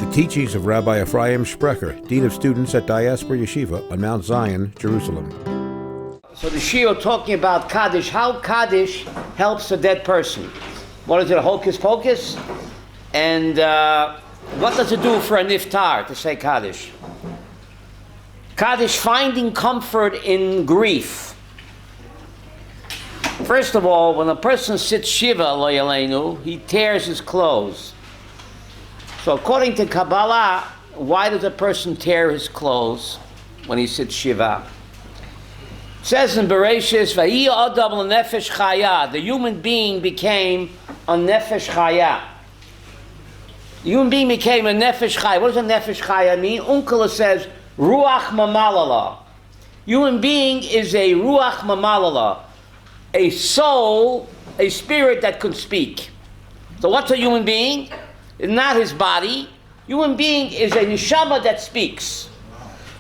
The teachings of Rabbi Ephraim Sprecher, Dean of Students at Diaspora Yeshiva on Mount Zion, Jerusalem. So the Shia talking about Kaddish, how Kaddish helps a dead person. What is it, a hocus pocus? And what does it do for a niftar to say Kaddish? Kaddish, finding comfort in grief. First of all, when a person sits Shiva, lo yaleinu, he tears his clothes. So according to Kabbalah, why does a person tear his clothes when he sits Shiva? It says in Bereshis, Vayi Adam l'nefesh chaya, the human being became a nefesh chaya. The human being became a nefesh chaya. What does a nefesh chaya mean? Unkala says, ruach mamalala. Human being is a ruach mamalala, a soul, a spirit that could speak. So what's a human being? It's not his body. Human being is a neshama that speaks.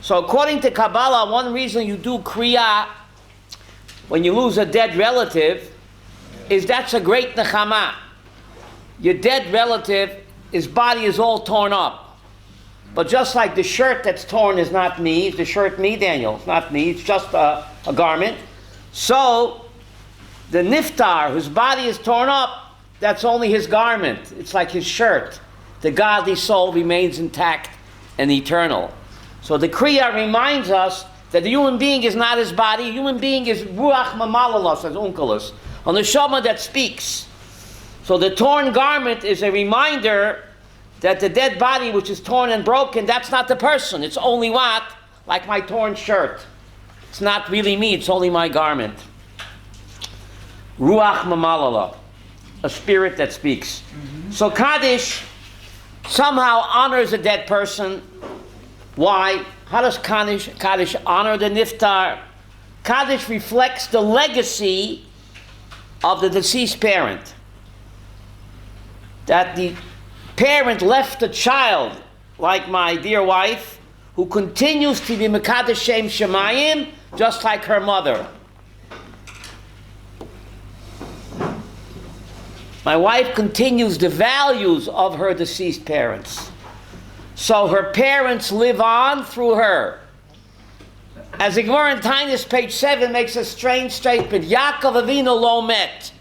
So according to Kabbalah, one reason you do Kriya when you lose a dead relative is that's a great nechama. Your dead relative, his body is all torn up. But just like the shirt that's torn is not me, is the shirt me, Daniel? It's not me, it's just a garment. So the niftar, whose body is torn up, that's only his garment. It's like his shirt. The godly soul remains intact and eternal. So the Kriya reminds us that the human being is not his body. The human being is ruach mamalalos, as unkelos, a neshama that speaks. So the torn garment is a reminder that the dead body, which is torn and broken, that's not the person. It's only what? Like my torn shirt. It's not really me. It's only my garment. Ruach mamalala, a spirit that speaks. So Kaddish somehow honors a dead person. Why? How does Kaddish honor the niftar? Kaddish reflects the legacy of the deceased parent. That the parent left a child, like my dear wife, who continues to be Mekadesh Shem Shemayim, just like her mother. My wife continues the values of her deceased parents. So her parents live on through her. As the Gemara in Tainus, page 7, makes a strange statement. Yaakov Avinu lo met.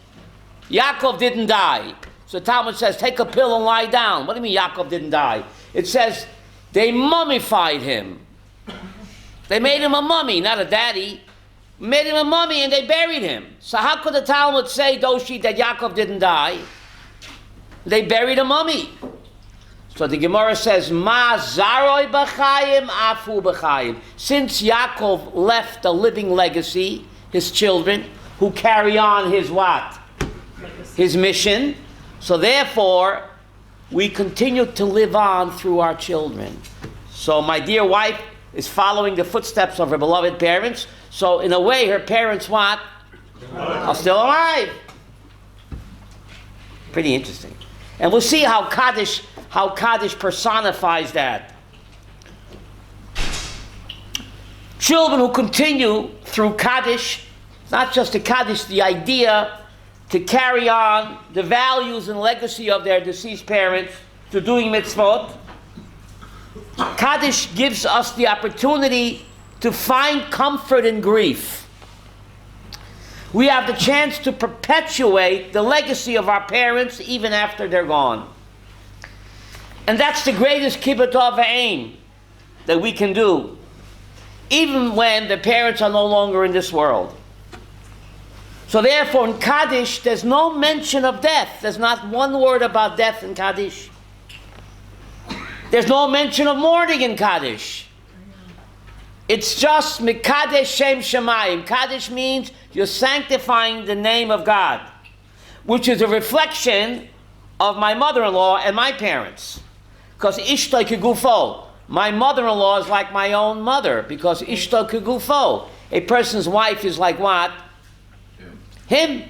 Yaakov didn't die. So Talmud says, take a pill and lie down. What do you mean Yaakov didn't die? It says, they mummified him. They made him a mummy, not a daddy. Made him a mummy and they buried him. So how could the Talmud say, Doshi, that Yaakov didn't die? They buried a mummy. So the Gemara says, Ma zaroi b'chayim afu b'chayim. Since Yaakov left a living legacy, his children, who carry on his what? His mission. So therefore, we continue to live on through our children. So my dear wife is following the footsteps of her beloved parents. So in a way, her parents what? Are still alive. Pretty interesting. And we'll see how Kaddish personifies that. Children who continue through Kaddish, not just the Kaddish, the idea to carry on the values and legacy of their deceased parents to doing mitzvot. Kaddish gives us the opportunity to find comfort in grief. We have the chance to perpetuate the legacy of our parents even after they're gone. And that's the greatest kibbut v'aim that we can do, even when the parents are no longer in this world. So therefore in Kaddish, there's no mention of death. There's not one word about death in Kaddish. There's no mention of mourning in Kaddish. It's just Mekadesh Shem Shemayim. Kaddish means you're sanctifying the name of God, which is a reflection of my mother-in-law and my parents. Because Ishto Kegufo, my mother-in-law is like my own mother, because Ishto Kegufo, a person's wife is like what? Him.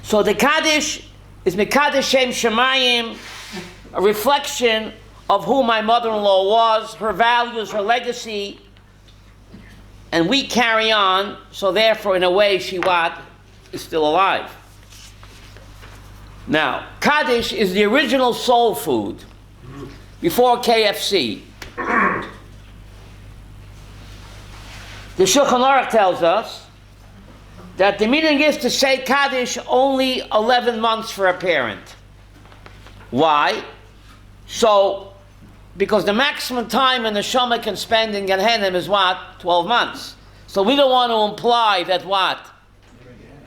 So the Kaddish is Mekadesh Shem Shemayim, a reflection of who my mother-in-law was, her values, her legacy, and we carry on, so therefore in a way she what? Is still alive. Now, Kaddish is the original soul food. before KFC. The Shulchan Aruch tells us that the meaning is to say Kaddish only 11 months for a parent. Why? So, because the maximum time a neshama can spend in Gehenna is what? 12 months. So we don't want to imply that what?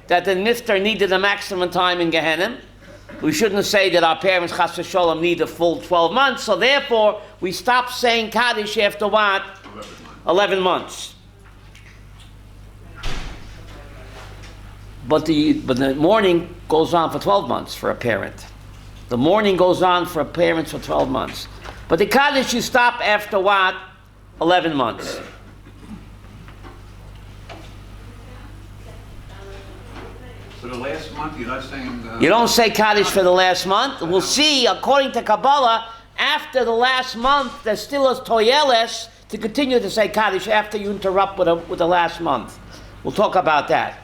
That the niftar needed the maximum time in Gehenna. We shouldn't say that our parents, chas v'sholom, need a full 12 months. So therefore, we stop saying Kaddish after what? 11 months. But the mourning goes on for 12 months for a parent. The mourning goes on for a parent for 12 months. But the Kaddish you stop after what? 11 months. For the last month, you're not saying... You don't say Kaddish for the last month. We'll see, according to Kabbalah, after the last month, there's still a toyeles to continue to say Kaddish after you interrupt with the last month. We'll talk about that.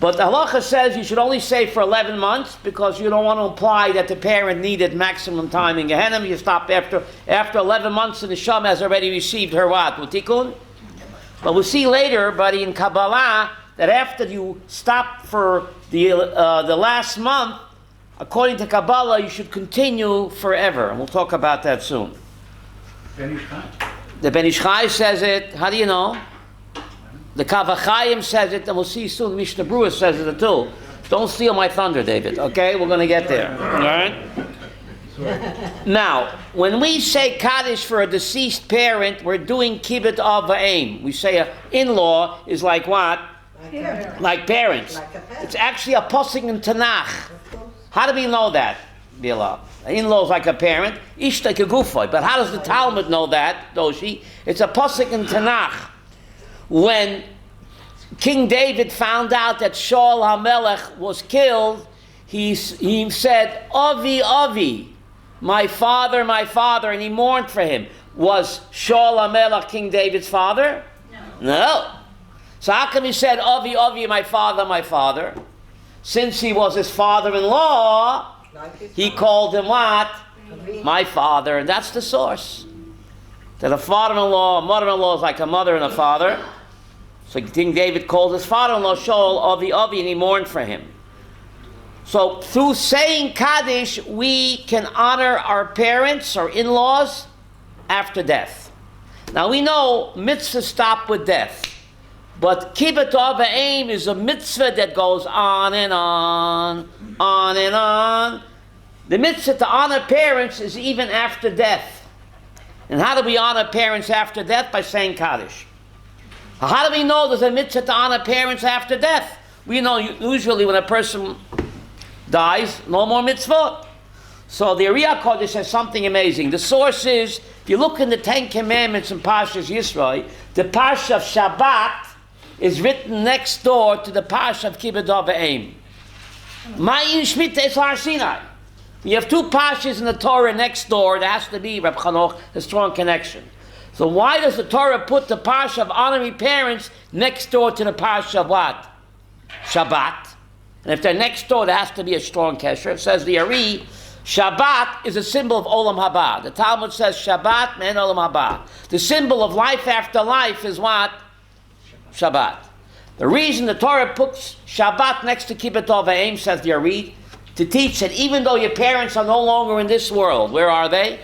But the halacha says you should only say for 11 months because you don't want to imply that the parent needed maximum time in Gehenna. You stop after 11 months and the Neshama has already received her what? Utikun? But we'll see later, buddy, in Kabbalah, that after you stop for the last month, according to Kabbalah, you should continue forever. And we'll talk about that soon. The Ben Ish Chai says it. How do you know? The Kavachayim says it, and we'll see soon. Mishnah Brewer says it too. Don't steal my thunder, David. Okay, we're going to get there. All right. Now, when we say Kaddish for a deceased parent, we're doing kibbut av v'aim. We say an in-law is like what? Like parents. It's actually a posing in Tanakh. How do we know that, Bila? An in-law is like a parent. Ishta kegufay. But how does the Talmud know that, Doshi? It's a posing in Tanakh. When King David found out that Shaul HaMelech was killed, he said, Avi, Avi, my father, and he mourned for him. Was Shaul HaMelech King David's father? No. So how come he said, Avi, Avi, my father? Since he was his father-in-law, he called him what? My father, and that's the source. That a father-in-law, a mother-in-law is like a mother and a father. So King David called his father-in-law Shaul Avi Avi, and he mourned for him. So through saying Kaddish, we can honor our parents or in-laws after death. Now we know mitzvahs stop with death. But kibbut av v'aim is a mitzvah that goes on and on and on. The mitzvah to honor parents is even after death. And how do we honor parents after death? By saying Kaddish. How do we know there's a mitzvah to honor parents after death? We know usually when a person dies, no more mitzvot. So the Kriya Kaddish says something amazing. The source is, if you look in the Ten Commandments in Parshas Yisro, the Parsha of Shabbat is written next door to the Parsha of Kibbut av v'aim. Ma'in Shmita is Har Sinai. You have two Parshas in the Torah next door. There has to be, Reb Chanoch, a strong connection. So why does the Torah put the Parsha of honoring parents next door to the Parsha of what? Shabbat. And if they're next door, there has to be a strong kesher. It says the Ari, Shabbat is a symbol of Olam Haba. The Talmud says Shabbat men Olam Haba. The symbol of life after life is what? Shabbat. The reason the Torah puts Shabbat next to Kibbut av v'aim, says the Ari, to teach that even though your parents are no longer in this world, where are they?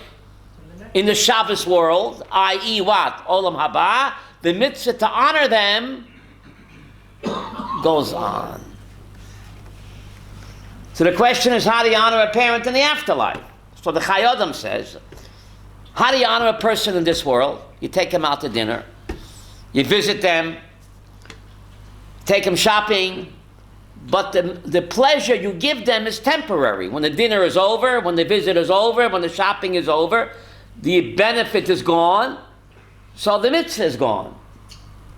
In the Shabbos world, i.e. what? Olam Haba. The mitzvah to honor them goes on. So the question is, how do you honor a parent in the afterlife? So the Chai Adam says, how do you honor a person in this world? You take them out to dinner. You visit them. Take them shopping. But the pleasure you give them is temporary. When the dinner is over, when the visit is over, when the shopping is over, the benefit is gone, so the mitzvah is gone.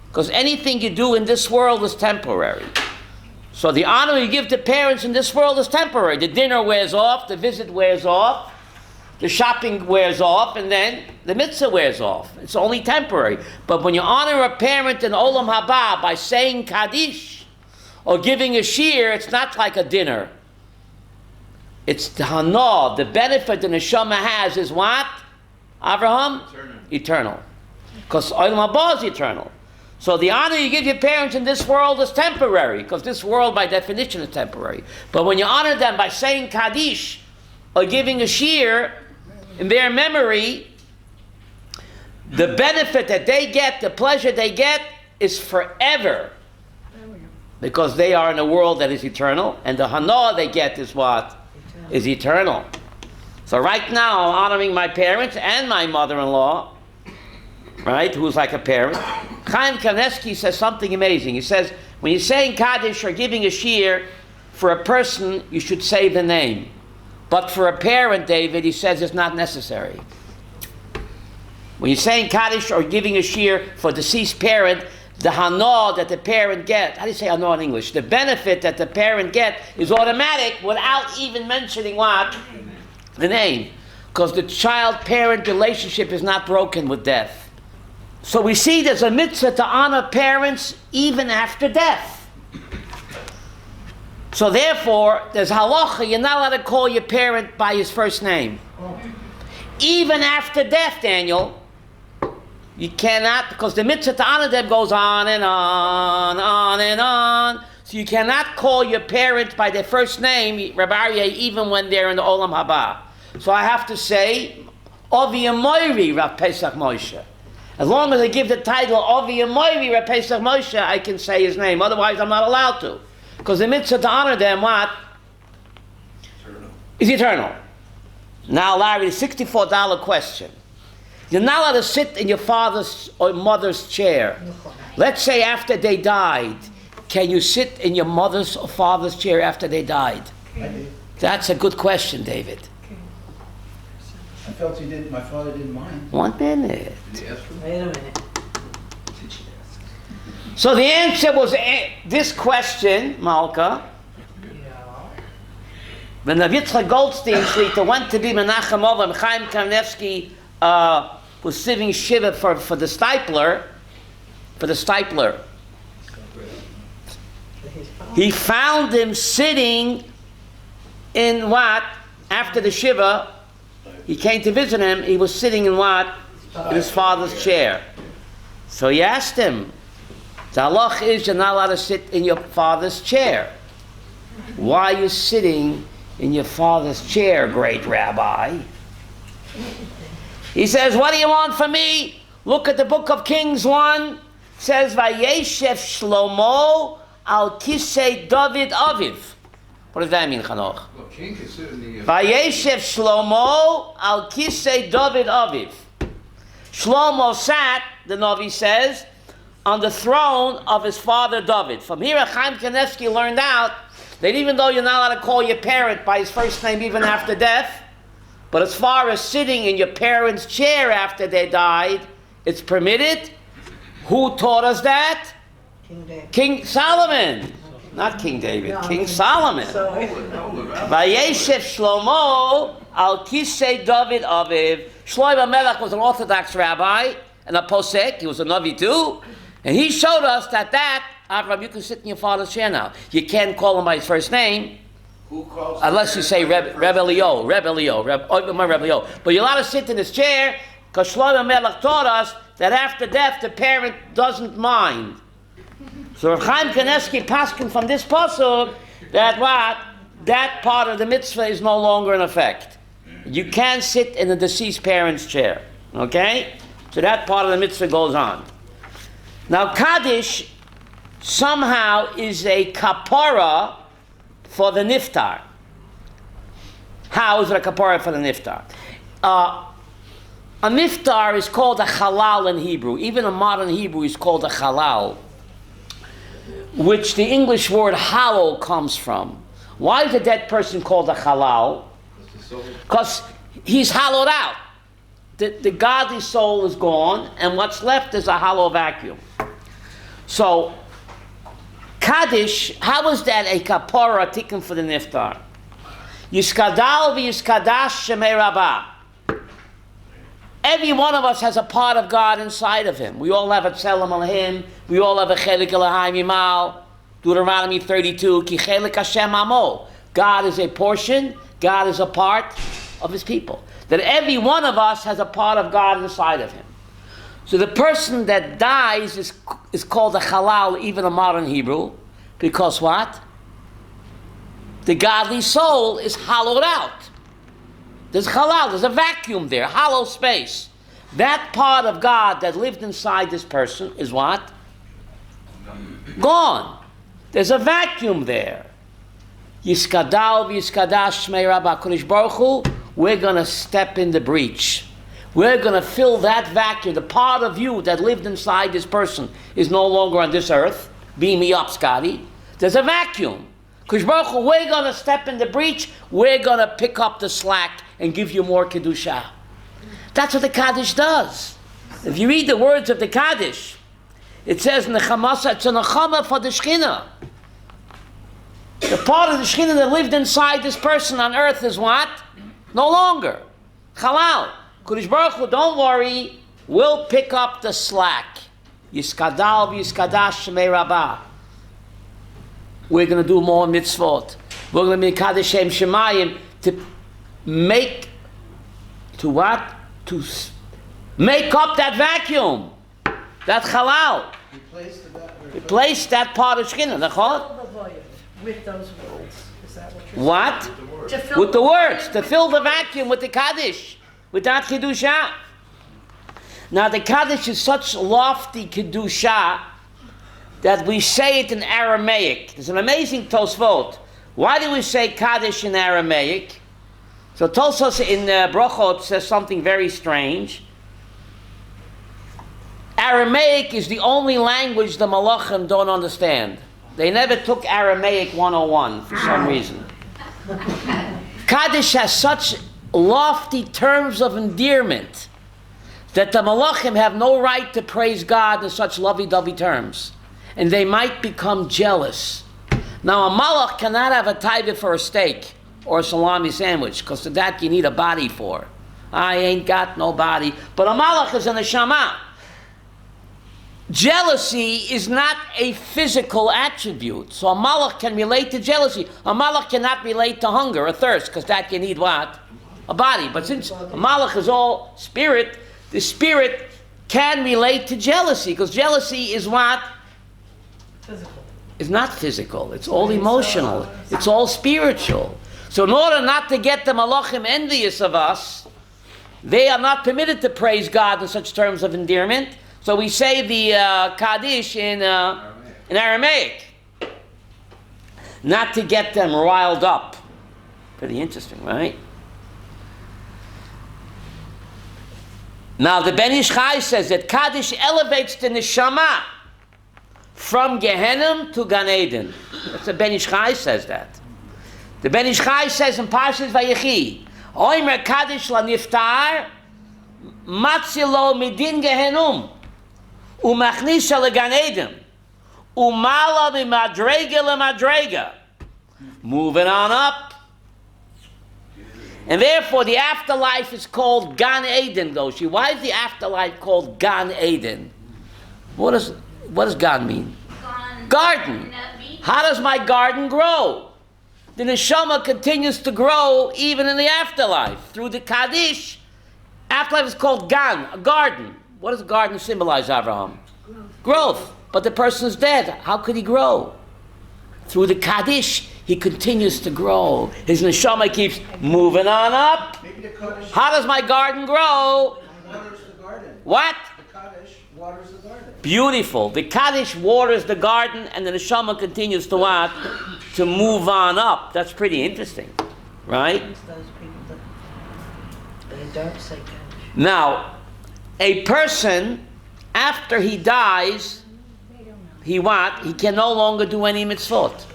Because anything you do in this world is temporary. So the honor you give to parents in this world is temporary. The dinner wears off, the visit wears off, the shopping wears off, and then the mitzvah wears off. It's only temporary. But when you honor a parent in Olam Haba by saying Kaddish or giving a shir, it's not like a dinner. It's the hana, the benefit the neshama has is what? Abraham? Eternal. Because Olam Haba is eternal. So the honor you give your parents in this world is temporary, because this world by definition is temporary. But when you honor them by saying Kaddish or giving a shir in their memory, the benefit that they get, the pleasure they get, is forever. Because they are in a world that is eternal, and the hana they get is what? Is eternal. So right now I'm honoring my parents and my mother-in-law, right, who's like a parent. Chaim Kanievsky says something amazing. He says, when you're saying Kaddish or giving a shir for a person, you should say the name. But for a parent, David, he says it's not necessary. When you're saying Kaddish or giving a shir for deceased parent, the hana that the parent gets, how do you say hana in English? The benefit that the parent gets is automatic without even mentioning what? The name. Because the child-parent relationship is not broken with death. So we see there's a mitzvah to honor parents even after death. So therefore, there's halacha, you're not allowed to call your parent by his first name. Even after death, Daniel, you cannot, because the mitzvah to honor them goes on and on and on. So you cannot call your parent by their first name, Rabbi Aryeh, even when they're in the Olam Haba. So I have to say, Avi Amoiri Rav Pesach Moshe. As long as I give the title Avi Amoiri Rav Pesach Moshe, I can say his name. Otherwise, I'm not allowed to. Because the mitzvah to honor them, what? Eternal. Is eternal. Now, Larry, the $64 question. You're not allowed to sit in your father's or mother's chair. Let's say after they died, can you sit in your mother's or father's chair after they died? That's a good question, David. I felt my father didn't mind. 1 minute. Did he ask for Wait a minute. So the answer was this question, Malka. When the Yitzchak Goldstein Shlita went to be Menachem Over, and Chaim Kanievsky was sitting shiva for the stipler, he found him sitting in what? After the shiva, he came to visit him, he was sitting in what? In his father's chair. So he asked him, the halach is you're not allowed to sit in your father's chair. Why are you sitting in your father's chair, great rabbi? He says, what do you want from me? Look at the book of Kings 1. It says, Vayeshev Shlomo al kisei David aviv. What does that mean, Chanoch? Well, king can sit in the... Vayeshev Shlomo al kisei David aviv. Shlomo sat, the Navi says, on the throne of his father David. From here, Chaim Kanievsky learned out that even though you're not allowed to call your parent by his first name even after death, but as far as sitting in your parents' chair after they died, it's permitted. Who taught us that? King David. King Solomon. Not King David, No, King Solomon. Vayeshev Shlomo al kisei David aviv. Shlomo Melech was an Orthodox rabbi and a posek. He was a Navi too. And he showed us that Avraham, you can sit in your father's chair now. You can't call him by his first name. Who calls Unless you say Rebbe Leo. But you're allowed to sit in his chair because Shlomo Melech taught us that after death the parent doesn't mind. So Rav Chaim Kanievsky paskin from this pasuk that what? That part of the mitzvah is no longer in effect. You can't sit in the deceased parent's chair. Okay? So that part of the mitzvah goes on. Now Kaddish somehow is a kapara for the niftar. How is it a kapara for the niftar? A niftar is called a halal in Hebrew. Even in modern Hebrew is called a halal, which the English word halal comes from. Why is a dead person called a halal? Because he's hollowed out. The godly soul is gone, and what's left is a hollow vacuum. So, Kaddish, how is that a kapara tikkun for the niftar? Yiskadal v'yiskadash shemei rabbah. Every one of us has a part of God inside of him. We all have a tzelem Elohim. We all have a chelik Elohim Yimal. Deuteronomy 32, ki chelik Hashem amo. God is a portion. God is a part. of his people. That every one of us has a part of God inside of him. So the person that dies is called a halal, even in modern Hebrew, because what? The godly soul is hollowed out. There's halal, there's a vacuum there, hollow space. That part of God that lived inside this person is what? Gone. There's a vacuum there. Yiskadal v'yiskadash shmei Rabbi Kaddish Baruch Hu, we're going to step in the breach. We're going to fill that vacuum. The part of you that lived inside this person is no longer on this earth. Beam me up, Scotty. There's a vacuum. Kaddish Baruch Hu, we're going to step in the breach. We're going to pick up the slack and give you more Kedusha. That's what the Kaddish does. If you read the words of the Kaddish, it says, Nechamasa, it's a Nechama for the Shekhinah. The part of the Shekhinah that lived inside this person on earth is what? No longer. Halal. Kaddish Baruch Hu, don't worry, we'll pick up the slack. Yiskadal v'yiskadash shmei Rabbah. We're going to do more mitzvot. We're going to be Kaddish Shem Shemayim to make, to what? To make up that vacuum. That halal. Replace that part of Shekhinah. With those words. Is that what you're what? saying? With the words. To fill the vacuum with the Kaddish. With that Kedusha. Now the Kaddish is such lofty Kedusha that we say it in Aramaic. There's an amazing Tosfot. Why do we say Kaddish in Aramaic? So Tosfos in Brochot says something very strange. Aramaic is the only language the Malachim don't understand. They never took Aramaic 101 for some reason. Kaddish has such lofty terms of endearment that the Malachim have no right to praise God in such lovey-dovey terms. And they might become jealous. Now a Malach cannot have a taiva for a steak or a salami sandwich, because to that you need a body for. I ain't got no body. But a Malach is an neshama. Jealousy is not a physical attribute. So a malach can relate to jealousy. A malach cannot relate to hunger or thirst, because that you need what? A body. But since a malach is all spirit, the spirit can relate to jealousy, because jealousy is what? Physical. It's not physical. It's all emotional. It's all spiritual. So in order not to get the malachim envious of us, they are not permitted to praise God in such terms of endearment. So we say the Kaddish in Aramaic, not to get them riled up. Pretty interesting, right? Now the Ben Ish Chai says that Kaddish elevates the neshama from Gehenna to Gan Eden. That's the Ben Ish Chai says that. The Ben Ish Chai says in Parshas Vayechi, Oimer Kaddish la niftar, matzilo midin Gehennum. Umachnisha legan Eden, umala mimadrega lemadrega, moving on up, and therefore the afterlife is called Gan Eden. Doshi, why is the afterlife called Gan Eden? What does Gan mean? Garden. How does my garden grow? The neshama continues to grow even in the afterlife through the Kaddish. Afterlife is called Gan, a garden. What does a garden symbolize, Abraham? Growth. But the person is dead. How could he grow? Through the Kaddish, he continues to grow. His neshama keeps moving on up. How does my garden grow? Waters the garden. What? The Kaddish waters the garden. Beautiful. The Kaddish waters the garden, and the neshama continues to what? To move on up. That's pretty interesting, right? Those people that they don't say Kaddish. Now, a person, after he dies, he what? He can no longer do any mitzvot.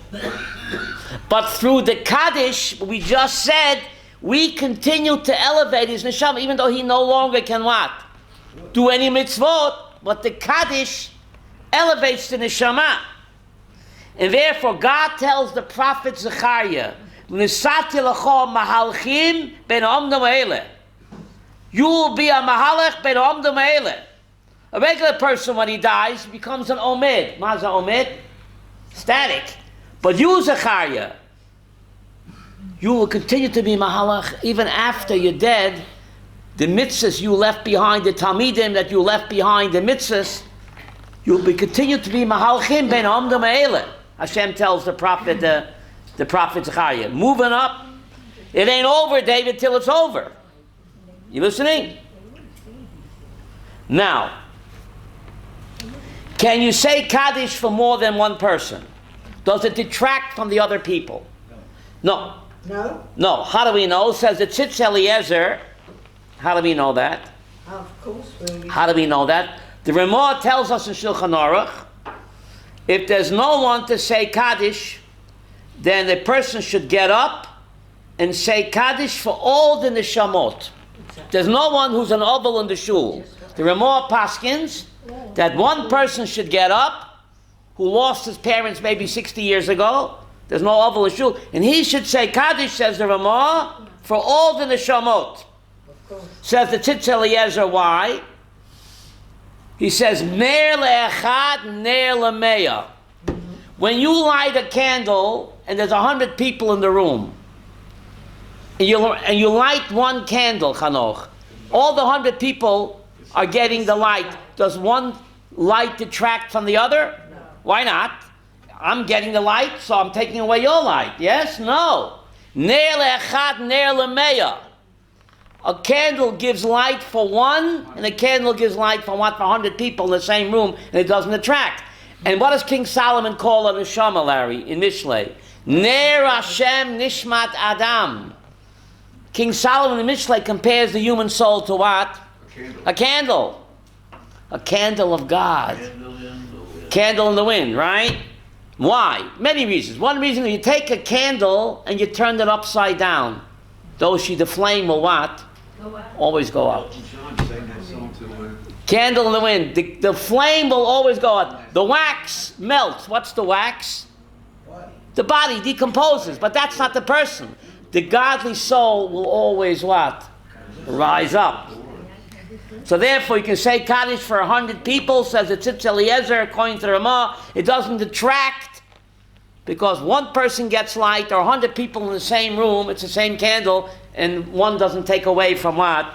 But through the Kaddish, we just said, we continue to elevate his neshama, even though he no longer can what? Do any mitzvot. But the Kaddish elevates the neshama. And therefore, God tells the prophet Zechariah, "Nisati lecho mahalchim ben omdom eile." You will be a mahalach ben omdom eile. A regular person, when he dies, becomes an omid. Maza omid? Static. But you, Zechariah, you will continue to be mahalach even after you're dead. The mitzvahs you left behind, the talmidim that you left behind, the mitzvahs, you'll be continue to be mahalchim ben amdam eile. Hashem tells the prophet Zechariah, moving up. It ain't over, David, till it's over. You listening? Now, can you say Kaddish for more than one person? Does it detract from the other people? No. No? No. How do we know? It says the Tzitz Eliezer. How do we know that? Of course. How do we know that? The Ramah tells us in Shulchan Aruch, if there's no one to say Kaddish, then the person should get up and say Kaddish for all the neshamot. There's no one who's an oval in the shul. The Ramah paskins that one person should get up who lost his parents maybe 60 years ago. There's no oval in the shul. And he should say Kaddish, says the Ramah, for all the neshamot. Says the Tzitz Eliezer, why? He says, Ner le'echad, ner le'meya. When you light a candle and there's 100 people in the room, and you light one candle, Chanoch, all the 100 people are getting the light. Does one light detract from the other? No. Why not? I'm getting the light, so I'm taking away your light. Yes? No. Ner le'echad, ner le'meya. A candle gives light for one, and a candle gives light for 100 people in the same room, and it doesn't attract. And what does King Solomon call a neshama, Larry, in Mishlei? Ner Hashem nishmat Adam. King Solomon in Mishlei compares the human soul to what? A candle. A candle of God. Candle in the wind, right? Why? Many reasons. One reason, you take a candle and you turn it upside down. The flame will what? Always go up. Candle in the wind. The flame will always go up. The wax melts. What's the wax? The body decomposes, but that's not the person. The godly soul will always what? Rise up. So therefore you can say Kaddish for 100 people, says the Tzitz Eliezer, according to the Ramah. It doesn't detract because one person gets light, or 100 people in the same room, it's the same candle, and one doesn't take away from what?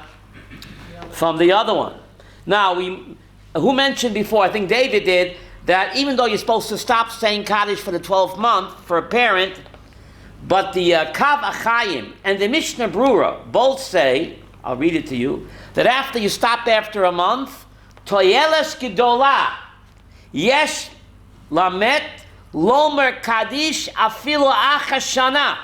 From the other one. Now, who mentioned before, I think David did, that even though you're supposed to stop saying Kaddish for the 12th month for a parent, but the Kav Achayim and the Mishnah Brura both say, I'll read it to you, that after you stop after a month, Toyeles Gedola, Yesh Lamet, Lomer Kaddish Afilo Achashana.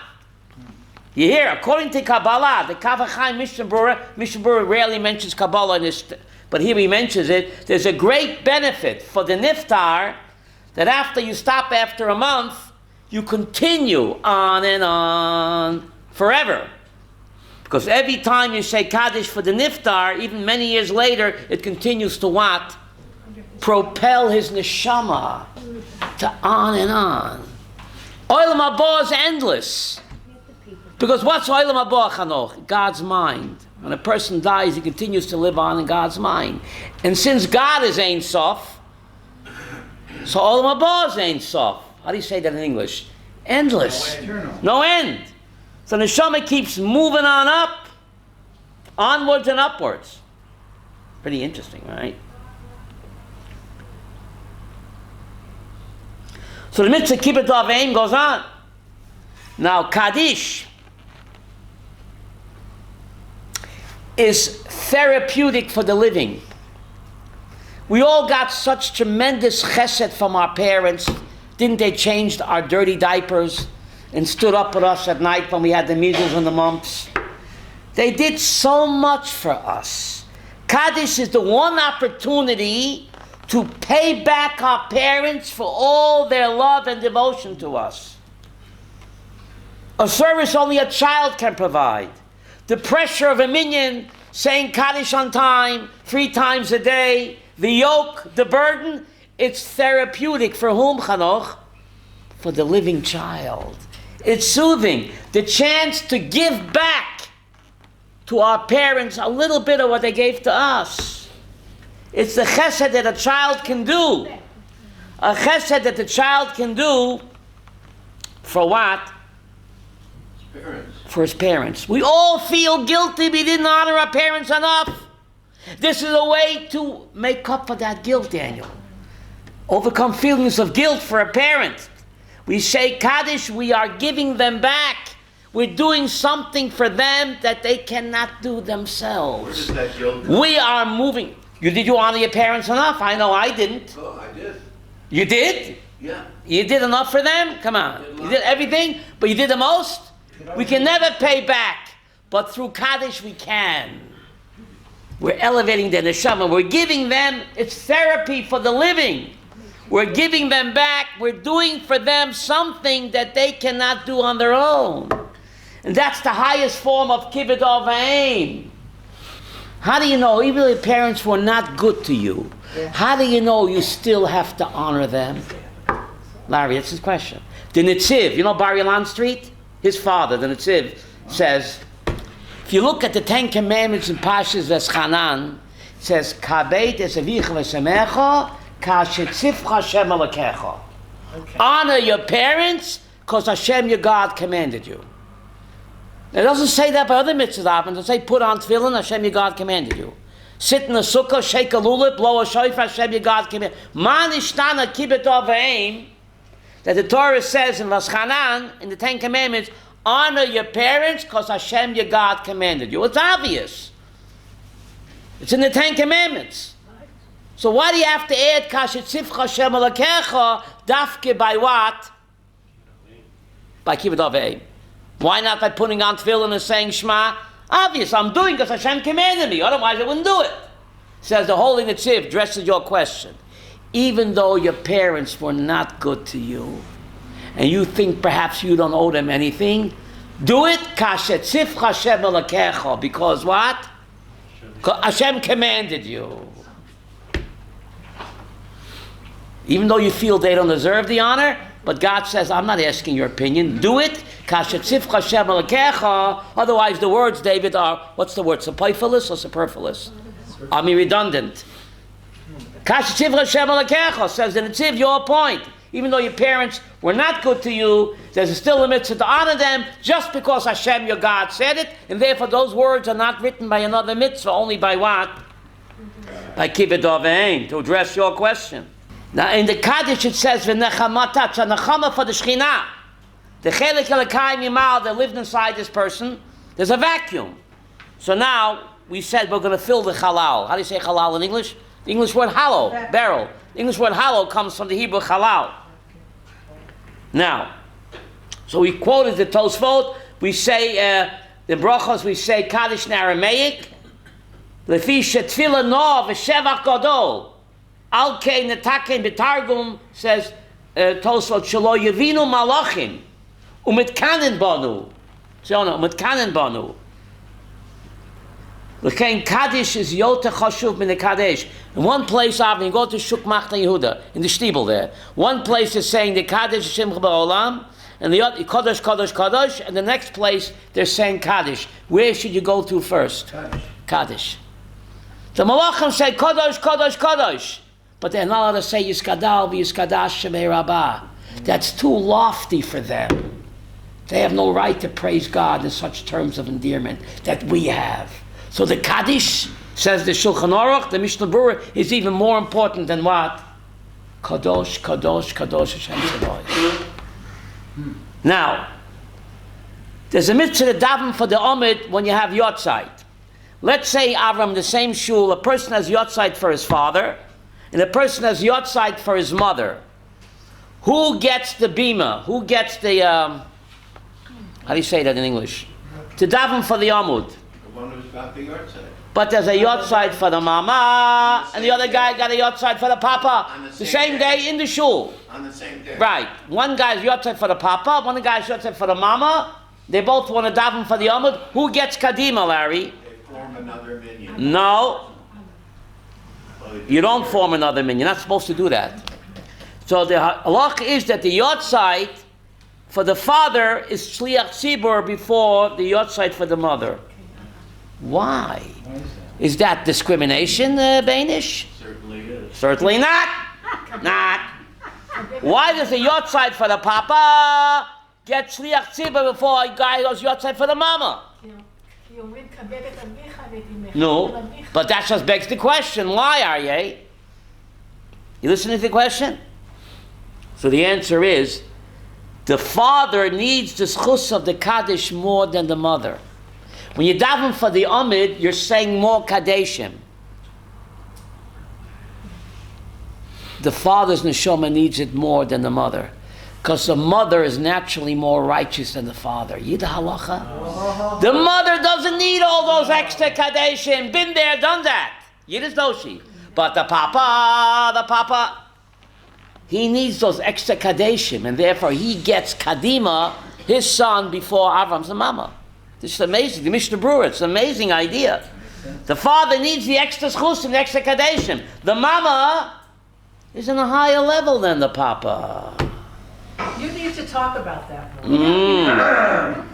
You hear, according to Kabbalah, the Kav HaChaim Mishnah Brura rarely mentions Kabbalah in this, but here he mentions it. There's a great benefit for the Niftar that after you stop after a month, you continue on and on forever. Because every time you say Kaddish for the Niftar, even many years later, it continues to what? Propel his neshama to on and on. Olam haba is endless. Because what's Olam haba, Chanoch? God's mind. When a person dies, he continues to live on in God's mind. And since God is Ein Sof, so Olam haba is Ein Sof. How do you say that in English? Endless. No end. So the neshama keeps moving on up, onwards and upwards. Pretty interesting, right? So the mitzvah kibbut aveim goes on. Now Kaddish is therapeutic for the living. We all got such tremendous chesed from our parents. Didn't they change our dirty diapers and stood up with us at night when we had the measles and the mumps? They did so much for us. Kaddish is the one opportunity to pay back our parents for all their love and devotion to us. A service only a child can provide. The pressure of a minyan saying Kaddish on time, 3 times a day, the yoke, the burden, it's therapeutic for whom, Chanoch? For the living child. It's soothing. The chance to give back to our parents a little bit of what they gave to us. It's the chesed that a child can do. A chesed that the child can do for what? Parents. for his parents. We all feel guilty we didn't honor our parents enough. This is a way to make up for that guilt, Daniel. Overcome feelings of guilt for a parent. We say Kaddish, we are giving them back. We're doing something for them that they cannot do themselves. Where does that guilt We are moving. Did you honor your parents enough? I know I didn't. Oh, I did. You did? Yeah. You did enough for them? Come on. You did everything, but you did the most? We can never pay back, but through Kaddish we can. We're elevating the neshama. We're giving them, it's therapy for the living. We're giving them back. We're doing for them something that they cannot do on their own. And that's the highest form of kibbut avayim. How do you know, even if your parents were not good to you, how do you know you still have to honor them? Larry, that's his question. The Nitziv, you know Bar Ilan Street? His father, the Nitziv, says, if you look at the 10 Commandments in Pashas Veschanan, it says, Kabeit es avicha v'semecha, kashetzifcha Hashem alakecha. Honor your parents, because Hashem your God commanded you. It doesn't say that by other mitzvot. It doesn't say put on tefillin, Hashem your God commanded you. Sit in a sukkah, shake a lulav, blow a shofar, Hashem your God commanded you. Man ishtana kibbut avayim, that the Torah says in Veschanan, in the 10 Commandments, honor your parents because Hashem your God commanded you. It's obvious. It's in the 10 Commandments. So why do you have to add kashetzifcha Hashem alakecha dafke by what? By kibbut avayim. Why not by putting on tefillin and saying Shema? Obvious, I'm doing because Hashem commanded me. Otherwise I wouldn't do it. Says the Holy Nitziv, addresses your question. Even though your parents were not good to you, and you think perhaps you don't owe them anything, do it kashetzif Hashem alakecha, because what? Hashem commanded you. Even though you feel they don't deserve the honor, but God says, I'm not asking your opinion. Do it kashetzif Hashem alakecha. Otherwise, the words, David, are what's the word? Superfluous or superfluous? I mean, redundant. Kashetzif Hashem alakecha, says the Nitziv, your point. Even though your parents were not good to you, there's still a mitzvah to honor them just because Hashem, your God, said it, and therefore those words are not written by another mitzvah, only by what? By kibbut avayim, to address your question. Now in the Kaddish it says, v'nechamata, it's a nechama for the Shekhinah. The chelik elokayim yimal that lived inside this person, there's a vacuum. So now, we said we're going to fill the halal. How do you say halal in English? The English word hollow, barrel. The English word hollow comes from the Hebrew halal. Now, so we quoted the Tosfot. We say, the brachos, we say Kaddish in Aramaic. Lefi shetfila no v'shevach gadol. Al kei netaken b'targum, says Tosfot, shelo yevinu malachim. Umitkanen banu. Umitkanen banu. L'kein Kaddish is Yoteh Chashuv min the Kaddish. In one place, you go to Shuk Machta Yehuda, in the Stiebel there. One place is saying the Kaddish Shimcha Ba'olam, and the other, Kaddish, Kaddish, Kaddish, and the next place, they're saying Kaddish. Where should you go to first? Kaddish. Kaddish. The Malachim say Kaddish, Kaddish, Kaddish, but they're not allowed to say Yiskadal v'Yiskadash Shemei Rabbah. That's too lofty for them. They have no right to praise God in such terms of endearment that we have. So the Kaddish, says the Shulchan Aruch, the Mishnah Berurah, is even more important than what? Kadosh, Kadosh, Kadosh Hashem Tzavos. Now, there's a mitzvah to daven for the Omid when you have Yotzeit. Let's say, Avram, the same shul, a person has Yotzeit for his father, and a person has Yotzeit for his mother. Who gets the bima? Who gets the, how do you say that in English? To daven for the Amud. The one who's got the yard side. But there's a Yotzeit for the mama, and the other guy got a Yotzeit for the papa. On The same day in the shul. On the same day. Right. One guy's Yotzeit for the papa, one guy's Yotzeit for the mama. They both want to daven for the Amud. Who gets Kadima, Larry? They form another minion. No. You don't form another minion. You're not supposed to do that. So the halach is that the Yotzeit for the father is Shliach Tzibur before the Yotzeit for the mother. Why? Is that discrimination, Bainish? Certainly is. Certainly not. Not. Why does the Yotzeit for the papa get shliach tzibah before a guy goes yotzei for the mama. No, but that just begs the question, why are you? You listening to the question? So the answer is, the father needs the schus of the Kaddish more than the mother. When you daven for the Amid, you're saying more Kaddishim. The father's neshama needs it more than the mother, because the mother is naturally more righteous than the father. Yid halacha. The mother doesn't need all those extra Kaddishim. Been there, done that. Yiddish doshi. But the papa, he needs those extra Kaddishim, and therefore he gets Kadima, his son, before Avram's mama. This is amazing. The Mishnah Berurah, it's an amazing idea. The father needs the extra schusim, the extra Kaddishim. The mama is on a higher level than the papa. You need to talk about that more.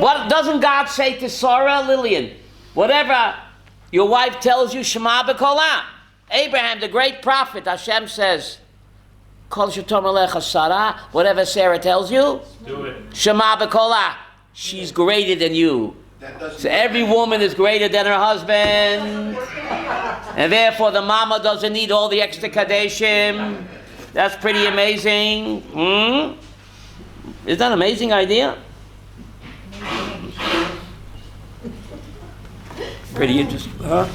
What doesn't God say to Sarah, Lillian? Whatever your wife tells you, Shema b'kolah. Abraham, the great prophet, Hashem says, Kol shetom alecha Sarah, whatever Sarah tells you, Do it. Shema b'kolah. She's greater than you. So every woman is greater than her husband. And therefore the mama doesn't need all the extra Kaddishim. That's pretty amazing. Is that an amazing idea? Pretty interesting, huh?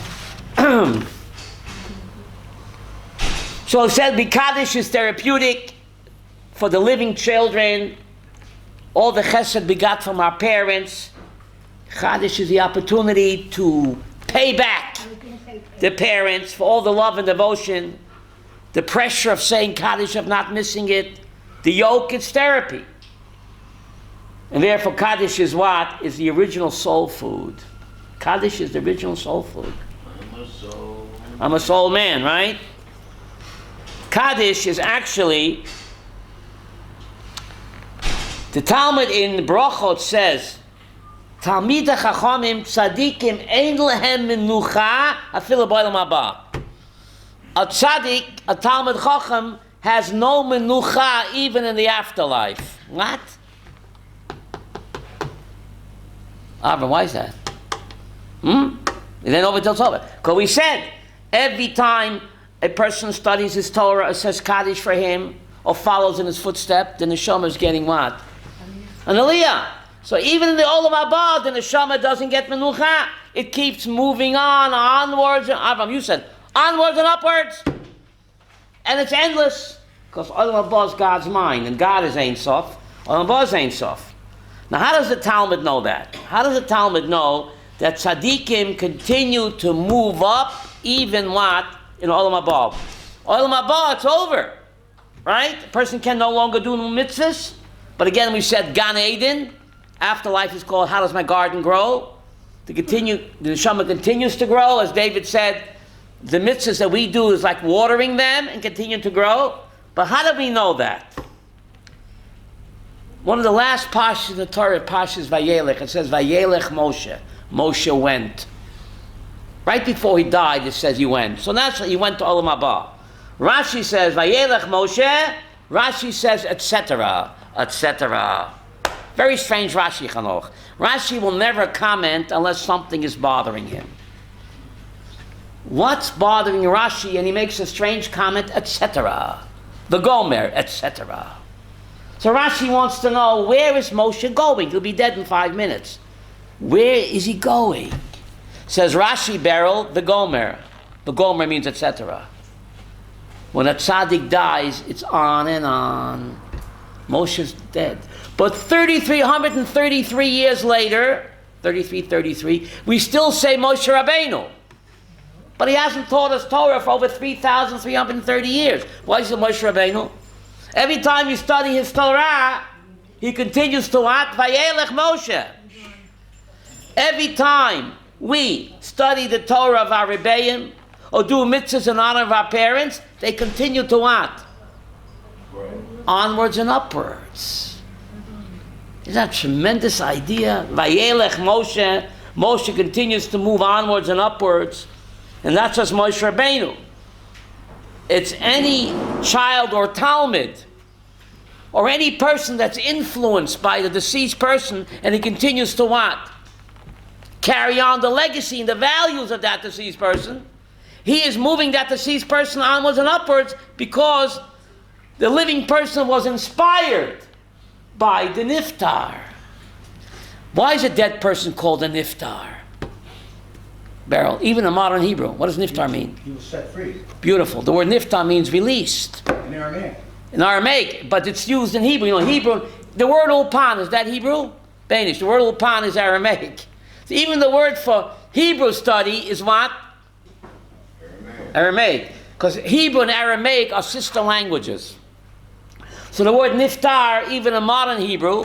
So it said, Kaddish is therapeutic for the living children. All the chesed we got from our parents. Kaddish is the opportunity to pay back the parents for all the love and devotion. The pressure of saying Kaddish, of not missing it. The yoke, it's therapy. And therefore Kaddish is what? Is the original soul food. Kaddish is the original soul food. I'm a soul man, right? Kaddish is actually, the Talmud in Brachot says, Talmidei Chachamim tzadikim ein lehem menucha afilu b'olam haba. A tzaddik, a Talmud Chacham, has no menucha even in the afterlife. What? Avram, why is that? Then over till Torah. Because we said, every time a person studies his Torah or says Kaddish for him, or follows in his footsteps, the neshama is getting what? An aliyah. So even in the Olam Haba, the neshama doesn't get menucha. It keeps moving on, onwards. Avram, you said, onwards and upwards. And it's endless. Because Olam Haba is God's mind, and God is Ein Sof. Olam Haba is Ein Sof. Now how does the Talmud know that? How does the Talmud know that tzaddikim continue to move up, even what? In Olam Haba. Olam Haba, it's over. Right? A person can no longer do mitzvahs. But again, we said Gan Eden. Afterlife is called How Does My Garden Grow? The neshama continues to grow. As David said, the mitzvahs that we do is like watering them and continue to grow. But how do we know that? One of the last pashas in the Torah, pashas Vayelech, it says Vayelech Moshe. Moshe went. Right before he died, it says he went. So naturally, he went to Olam Haba. Rashi says Vayelech Moshe. Rashi says etc. etc. Very strange Rashi, Chanoch. Rashi will never comment unless something is bothering him. What's bothering Rashi? And he makes a strange comment, etc. The Gomer, etc. So Rashi wants to know, where is Moshe going? He'll be dead in 5 minutes. Where is he going? Says Rashi, Beryl, the Gomer. The Gomer means etc. When a tzaddik dies, it's on and on. Moshe's dead. But 3,333 years later, 33, we still say Moshe Rabbeinu. But he hasn't taught us Torah for over 3,330 years. Why is it Moshe Rabbeinu? Every time you study his Torah, he continues to what? Vayelech Moshe. Every time we study the Torah of our Rebbeim, or do mitzvahs in honor of our parents, they continue to what? Onwards and upwards. Isn't that a tremendous idea? Vayelech Moshe. Moshe continues to move onwards and upwards. And that's just Moshe Rabbeinu. It's any child or Talmud or any person that's influenced by the deceased person, and he continues to what? Carry on the legacy and the values of that deceased person, he is moving that deceased person onwards and upwards because the living person was inspired by the niftar. Why is a dead person called a niftar? Beryl, even in modern Hebrew, what does niftar mean? He was set free Beautiful. The word niftar means released. in Aramaic. In Aramaic, but it's used in Hebrew. You know, Hebrew, the word ulpan, is that Hebrew? Danish. The word ulpan is Aramaic. So even the word for Hebrew study is what? Aramaic. Because Hebrew and Aramaic are sister languages. So the word niftar, even in modern Hebrew,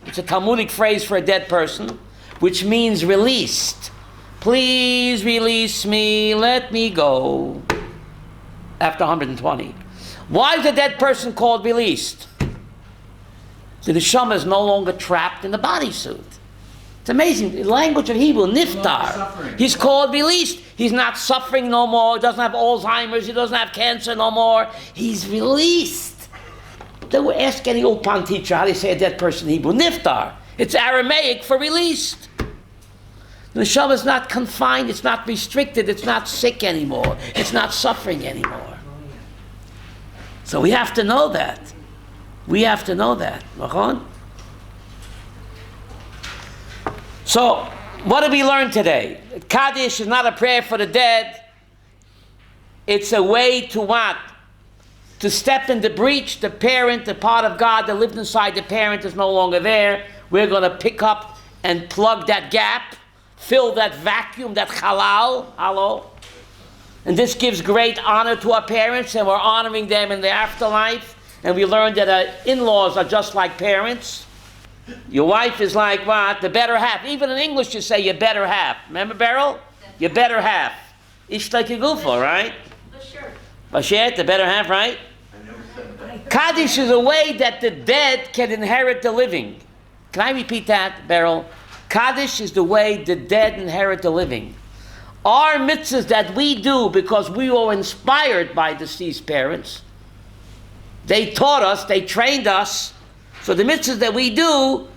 it's a Talmudic phrase for a dead person, which means released. Please release me, let me go. After 120. Why is the dead person called released? The neshama is no longer trapped in the bodysuit. It's amazing. The language of Hebrew, niftar. He's called released. He's not suffering no more. He doesn't have Alzheimer's. He doesn't have cancer no more. He's released. They were asking the Ulpan teacher how do you say a dead person in Hebrew. Niftar. It's Aramaic for released. The neshama is not confined. It's not restricted. It's not sick anymore. It's not suffering anymore. So we have to know that. We have to know that. So, what did we learn today? Kaddish is not a prayer for the dead. It's a way to what? To step in the breach. The parent, the part of God that lived inside the parent is no longer there. We're going to pick up and plug that gap, fill that vacuum, that halal. Hello? And this gives great honor to our parents, and we're honoring them in the afterlife. And we learned that our in-laws are just like parents. Your wife is like what? The better half. Even in English you say your better half. Remember, Beryl? Your better half. Ishta kigufa, right? Bashet, the better half, right? Kaddish is a way that the dead can inherit the living. Can I repeat that, Beryl? Kaddish is the way the dead inherit the living. Our mitzvahs that we do because we were inspired by deceased parents, they taught us, they trained us. So the mitzvahs that we do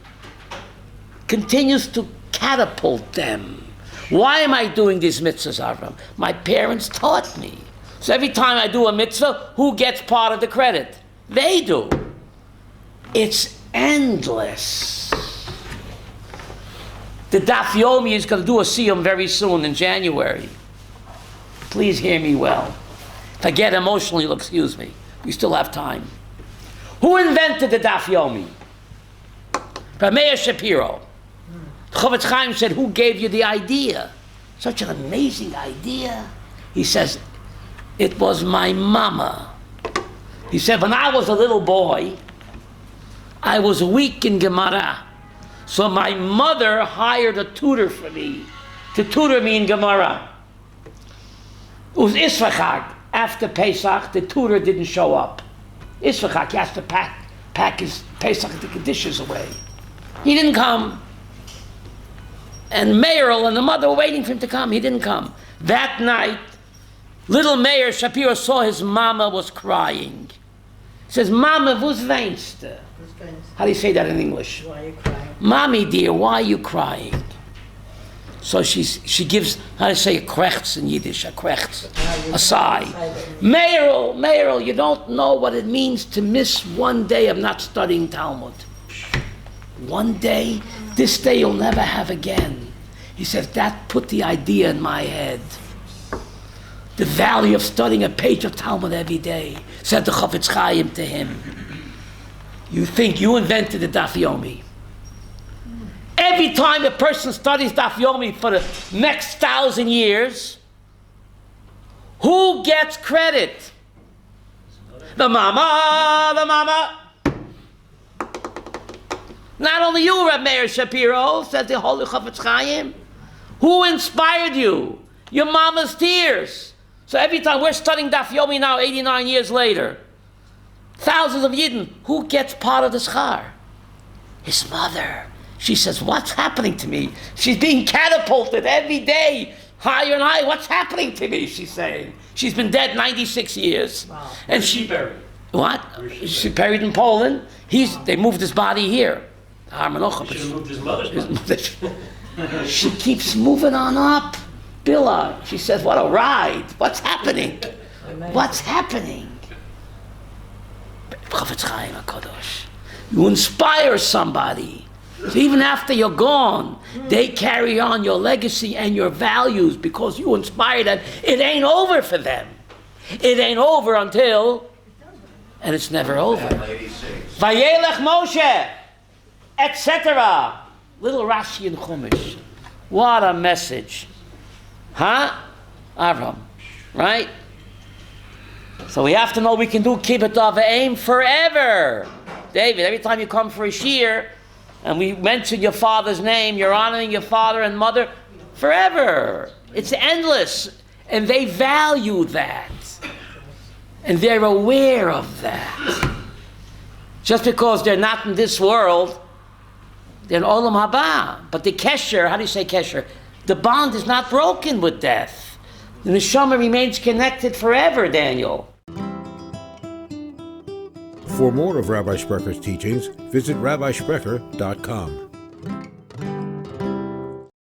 continues to catapult them. Why am I doing these mitzvahs, Avram? My parents taught me. So every time I do a mitzvah, who gets part of the credit? They do. It's endless. The Daf Yomi is going to do a siyum very soon in January. Please hear me well. If I get emotional, you'll excuse me. We still have time. Who invented the Daf Yomi? Rabbi Shapiro. Chofetz Chaim said, who gave you the idea? Such an amazing idea. He says, it was my mama. He said, when I was a little boy, I was weak in Gemara. So my mother hired a tutor for me, to tutor me in Gemara. It was Isfachag. After Pesach, the tutor didn't show up. Isfachag, he has to pack his Pesach the Kaddish away. He didn't come. And Meirel and the mother were waiting for him to come. He didn't come. That night, little Meir Shapiro saw his mama was crying. He says, Mama, wo's weinst du? How do you say that in English? Why are you crying? Mommy dear, why are you crying? So she gives, how do you say a krechts in Yiddish, a krechts, a sigh. Meirel, you don't know what it means to miss one day of not studying Talmud. One day, this day you'll never have again. He said, that put the idea in my head. The value of studying a page of Talmud every day. Said the Chofetz Chaim to him. You think you invented the Daf Yomi. Every time a person studies Daf Yomi for the next 1,000 years, who gets credit? The mama. Not only you, Reb Meir Shapiro, said the Holy Chofetz Chaim. Who inspired you? Your mama's tears. So every time we're studying Daf Yomi now, 89 years later, thousands of Yidden, who gets part of the schar? His mother. She says, what's happening to me? She's being catapulted every day, higher and higher. What's happening to me, she's saying. She's been dead 96 years. Wow. And she... What? She's buried in Poland. They moved his body here. Should have moved his mother's body. She keeps moving on up. Billa. She says, what a ride. What's happening? What's happening? You inspire somebody. So even after you're gone, they carry on your legacy and your values because you inspire them. It ain't over for them. It ain't over until, and it's never over. Vayelech Moshe, etc. Little Rashi and Chumash. What a message. Huh? Avram. Right? So we have to know we can do kibbut avim forever. David, every time you come for a shiur, and we mention your father's name, you're honoring your father and mother forever. It's endless. And they value that. And they're aware of that. Just because they're not in this world, they're in Olam Haba. But the kesher, how do you say kesher? The bond is not broken with death. The neshama remains connected forever, Daniel. For more of Rabbi Sprecher's teachings, visit rabbisprecher.com.